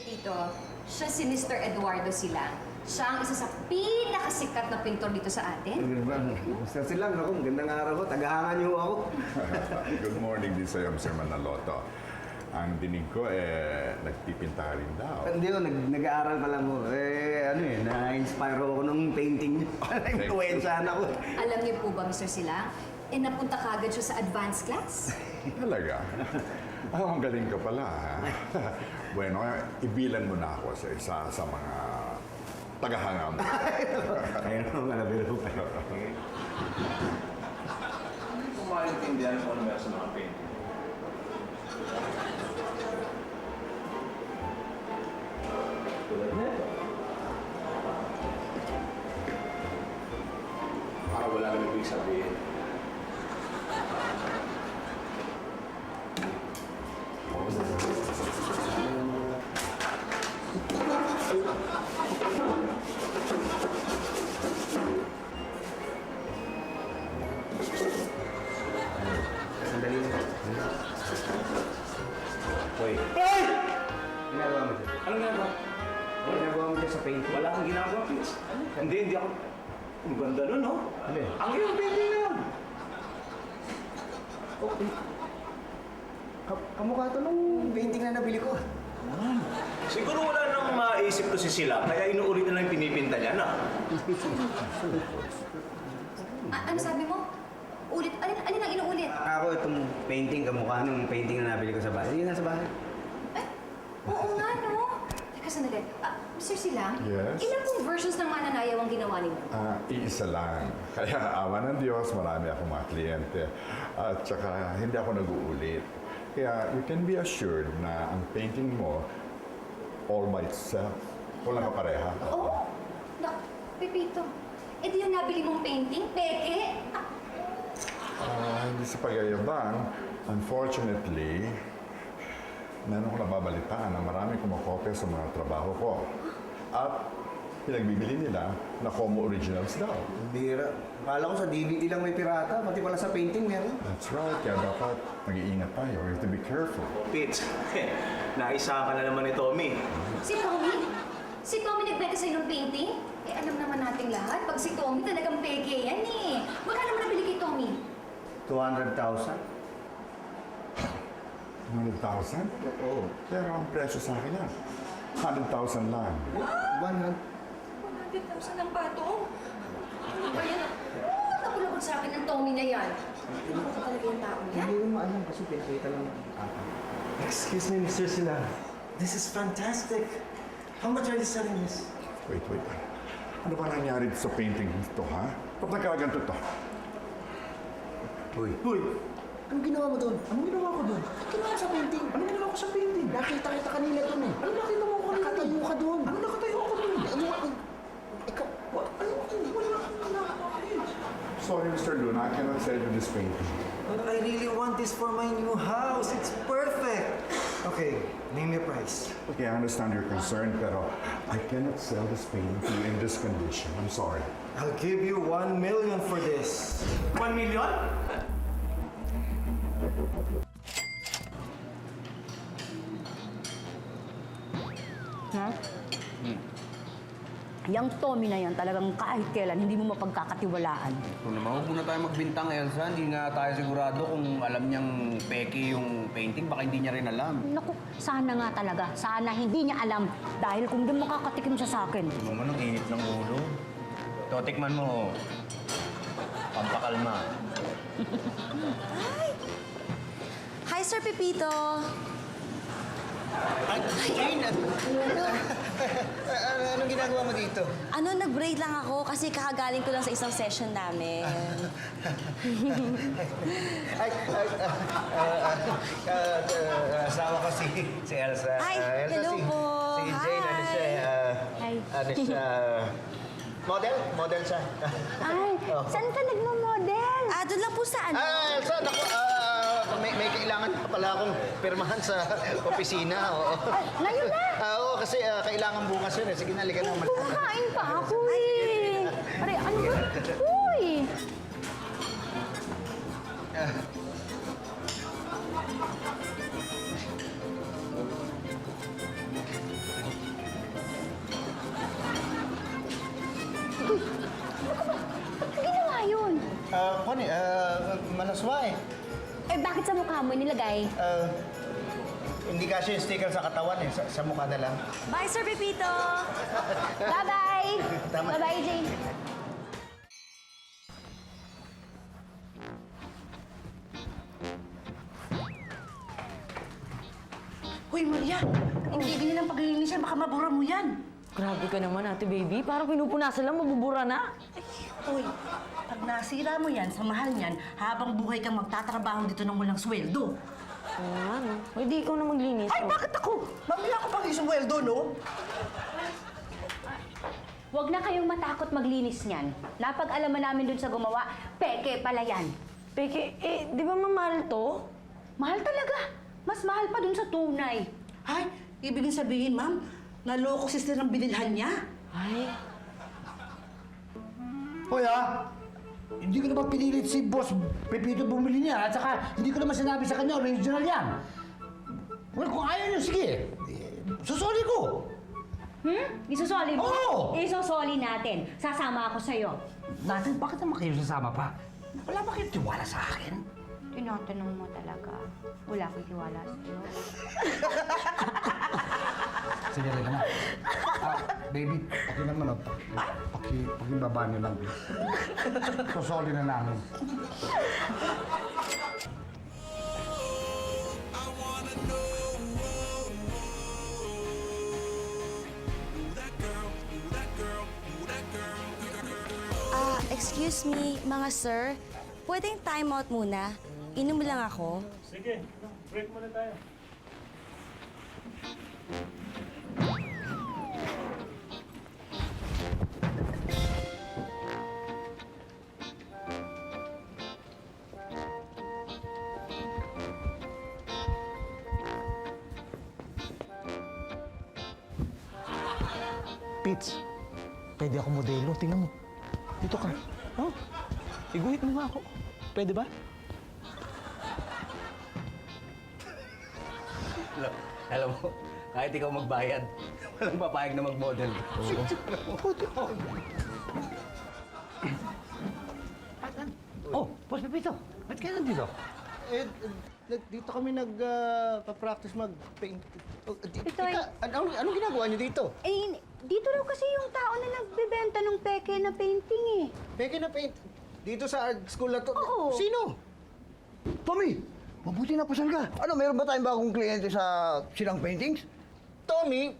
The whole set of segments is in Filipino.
Tito, siya si Mr. Eduardo Silang. Siya ang isa sa pinakasikat na pintor dito sa atin. Basta silang ako, gandang araw ko, tagahangan niyo ako. Good morning din sa'yo, Mr. Manaloto. Ang dinig ko, nagpipinta rin daw. Hindi ko, nag-aaral pa lang ko. Na-inspire ako nung painting niyo. Na-influensyahan ako. Alam niyo po ba, Mr. Silang, napunta kagad siya sa advanced class? Talaga? Ang galing ka pala, ha? Bueno, ibilan mo na ako sa isa sa mga tagahanga mo. Ayun ako, malabiro pa. Hindi ko maintindihan kung ano meron sa mga painting. Tulad nito. Para wala nang ibig sabihin. Sandali na. Hoy. Ay! Ginagawa mo dyan? Anong ginagawa? Ano ginagawa mo dyan sa painting? Wala kang ginagawa, please. Hindi ako. Ang ganda nun, no? Ano eh? Ang iyong painting na yun. Okay. Kamukha to nung painting na nabili ko. Siguro wala nang maisip to si Sila, kaya inuulit na lang yung pinipinta niya, na? Ano sabi mo? Ulit? Alin ang inuulit? Ako itong painting, kamukha nung painting na nabili ko sa bahay. Hindi nasa bahay. Eh, oo nga, no? Teka, sandali. Mr. Silang, Yes? ilan pong versions ng mananayaw ang ginawa ninyo? Iisa lang. Kaya awa ng Diyos, marami akong mga kliyente. At saka hindi ako nag-uulit. Kaya you can be assured na ang painting mo, all by itself, walang kapareha. Oo. Pepito. Di yung nabili mong painting, peke. Hindi sa pagayabang, unfortunately, meron ko nababalitaan na marami kumakopya sa mga trabaho ko. At pinagbibili nila na Como Originals daw. Bira. Akala ko sa DVD lang may pirata, pati pala sa painting meron. That's right, kaya dapat mag-iingat tayo. You have to be careful. Pete, naisa ka na naman ni Tommy. Si Tommy? Si Tommy nagbenta sa'yo ng painting? Alam naman nating lahat, pag si Tommy talagang peke yan eh. Magkano naman nabili kay Tommy? 200,000? 100,000? Oo. Pero ang presyo sa akin yan, 100,000 lang. 100. 100,000 ang patong. Ano ba yan? Napulabot sa akin ng Tommy na yan. Ano ba talaga yung tao yan? Hindi mo maalam kasi pinakita lang. Excuse me, Mr. Silang. This is fantastic. How much are you selling this? Wait. Ano ba nangyari sa painting ito, ha? Ba't nagkaganto to? Uy. Uy! Anong ginawa mo doon? Anong ginawa ko doon? Ginawa sa painting? Anong ginawa ko sa painting? Nakita kita kanina doon eh. Ano nakita mo ako kanina? Nakatayo ka doon. Ano nakatayo ako doon? Ano? Ikaw. Ano? Wala akong ginagawa. Sorry, Mr. Luna, I cannot sell you this painting. But I really want this for my new house. It's perfect. Okay, name your price. Okay, I understand your concern, pero I cannot sell this painting to you in this condition. I'm sorry. I'll give you 1 million for this. 1 million? Ha? Yang Tommy na yan, talagang kahit kailan, hindi mo mapagkakatiwalaan. Kung naman, huwag muna tayo magbintang, Elsa. Hindi nga tayo sigurado kung alam niyang peke yung painting. Baka hindi niya rin alam. Naku, sana nga talaga. Sana hindi niya alam. Dahil kung di makakatikim siya sa akin. Ito naman ang init ng ulo. Ito, tikman mo. Pampakalma. Hi, Sir Pepito. Anong ginagawa mo dito? Ano, nag-braid lang ako kasi kakagaling ko lang sa isang session namin. Asawa ko si Elsa. Hi, Elsa, hello po. Si Jane, ano siya, Hi. ano siya, model? Model siya. Ay, saan ka nagmo-model? Doon lang po sa ano? Elsa, naku, may kailangan pa pala akong pirmahan sa opisina. Oo. Ngayon na! Oo, kasi kailangan bukas yun eh. Sige na, liga na. Kumakain pa ako eh. Pare, ano ba? Uy! malaswa eh. Eh, bakit sa mukha mo nilagay? Hindi kasi yung sticker sa katawan eh, sa mukha na lang. Bye, Sir Pepito! Bye-bye! Tama. Bye-bye, Jane. Hoy, Maria! Hindi ganyan ang paglilinis yan. Baka mabura mo yan. Grabe ka naman, ate baby. Parang pinupunasan lang, mabubura na. Hoy, pag nasira mo yan sa mahal niyan, habang buhay kang magtatrabaho dito ng walang sweldo. Oo nga, no? O, di ikaw na maglinis. Ay, oh. bakit ako? Mamaya ako pang isweldo, no? Huwag na kayong matakot maglinis niyan. Napag-alaman namin dun sa gumawa, peke pala yan. Peke, di ba mamahal to? Mahal talaga. Mas mahal pa dun sa tunay. Ay, ibig sabihin, ma'am, naloko si Sir ang binilhan niya? Ay, Hoy hindi ko naman pinilit si Boss Pepito bumili niya at saka hindi ko naman sinabi sa kanya original yan. Well, kung ayaw niyo, sige. Susuli ko. Isusoli mo? Oo! Isusoli natin. Sasama ako sa'yo. Natin, bakit naman kayo sasama pa? Wala ba kayong tiwala sa akin? Tinatanong mo talaga. Wala akong tiwala sa'yo. Sige, rin na. Baby, okay naman. Pakibaba niyo lang. Susuli na namin. Excuse me, mga sir. Pwedeng time out muna? Inom lang ako. Sige, break muna tayo. Pits, pwede ako modelo. Tingnan mo. Dito ka. Oh, iguhit mo nga ako. Pwede ba? Alam mo, kahit ikaw magbayad, walang papayag na mag-model. Oh, Boss Pepito, ba't kayo nandito? Dito kami nag-practice mag-paint. Ito ay- Anong ginagawa niyo dito? Eh, dito raw kasi yung tao na nagbebenta ng peke na painting eh. Peke na paint. Dito sa art school na to. Oo. Sino? Tommy, mabuti na pasal ka. Ano, meron ba tayong bagong kliyente sa Silang Paintings? Tommy?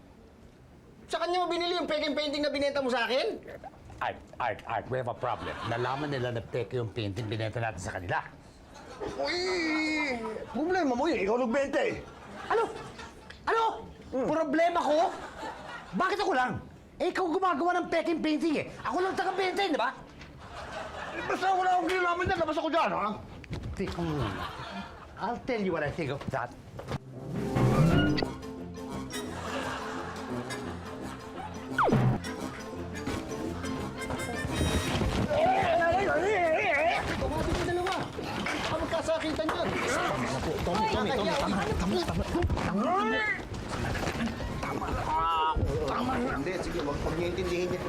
Sa kanya mo binili yung peke painting na binenta mo sa akin? Art, we have a problem. Nalaman nila na peke yung painting binenta natin sa kanila. Uy! Problema mo yun, ikaw nagbenta eh. Ano? Ano? Problema ko? Bakit ako lang? Eh, ikaw gumagawa ng peking painting eh. Ako lang taga-benta eh, di ba? Eh, basta wala akong kinalaman na, labas ako dyan, ha? Teka muna. I'll tell you what I think of that. Tumabit yung dalawa. Baka magkasakitan dyan. Tommy, tama. Hindi, sige, wag pag niintindihin niya.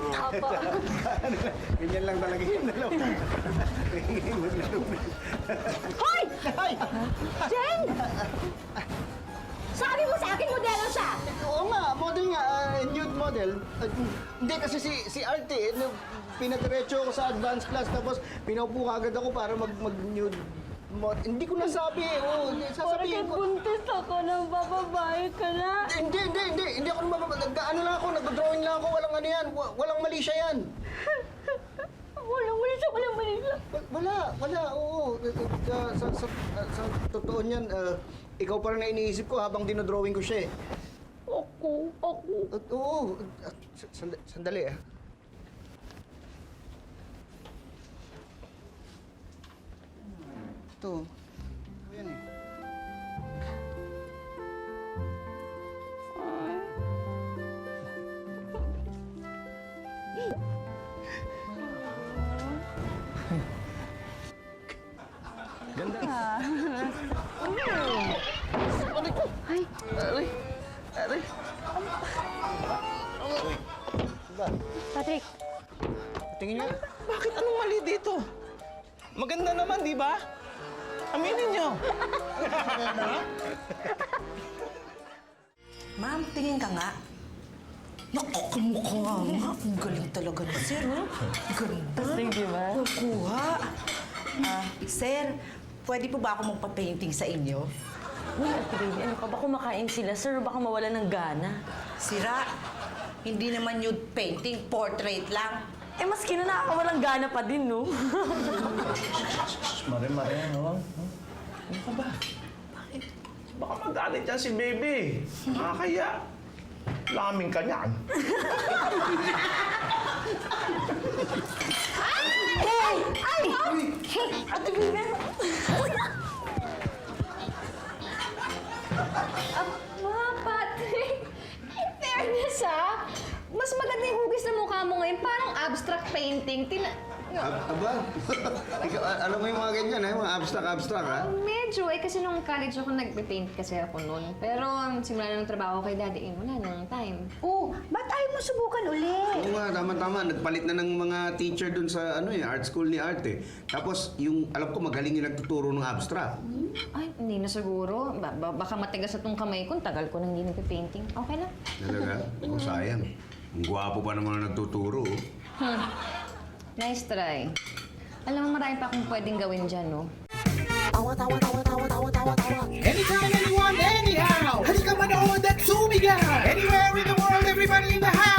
Ganyan lang talaga yung dalawa. Hoy! Jen! Sabi mo sa akin modelo siya! Oo nga, model nga, nude model. Hindi kasi si Arte, pinadiretso ako sa advanced class tapos pinaupo agad ako para mag-nude. Hindi ko nasabi eh. Oo, sasabihin ko. buntis ako nang bababae ka na. Hindi ako ano lang ako, nag-drawing lang ako, walang ano yan, walang mali siya yan. Walang mali siya. Wala, oo. Sa totoo niyan, ikaw pa rin na iniisip ko habang dinodrawing ko siya eh. Ako. Oo, sandali ah. Ito. Ayan eh. Patrick, Tingin niyo. Bakit anong mali dito? Maganda naman, di ba? Aminin nyo. Ma'am, tingin ka nga. Nakakamukha nga. Ang galing talaga ni sir, oh. Ganda. Thank you, ma'am. Nakuha. Sir, pwede po ba ako magpa-painting sa inyo? Uy, Ate Baby, ano ka ba? Kumakain sila, sir. Baka mawala ng gana. Sira. Hindi naman nude painting, portrait lang. Eh, maski na nakakawalang gana pa din, no? Mare, ano? Ano ka ba? Bakit? Baka magalit yan si baby. Nakakaya. Laming ka niyan. Ate Baby, Mga Patrick, in fairness mas maganda yung hugis na mukha mo ngayon. Parang abstract painting. Aba, ikaw, alam mo yung mga ganyan, mga abstract, ha? Medyo kasi nung college ako nagpe-paint kasi ako noon. Pero simula na ng trabaho kay Daddy, wala nang time. Oh, ba't ayaw mo subukan uli? Oo nga, tama. Nagpalit na ng mga teacher dun sa art school ni Art eh. Tapos, alam ko magaling yung nagtuturo ng abstract. Ay, hindi na siguro. Baka matigas na tong kamay ko. Tagal ko nang hindi nagpe-painting. Okay lang. Talaga? Oh, sayang. Ang gwapo pa naman ang nagtuturo. Nice try. Alam mo, marami pa akong pwedeng gawin dyan, no? Anytime, anyone, anyhow. Halika manood at sumigaw. Anywhere in the world, everybody in the house.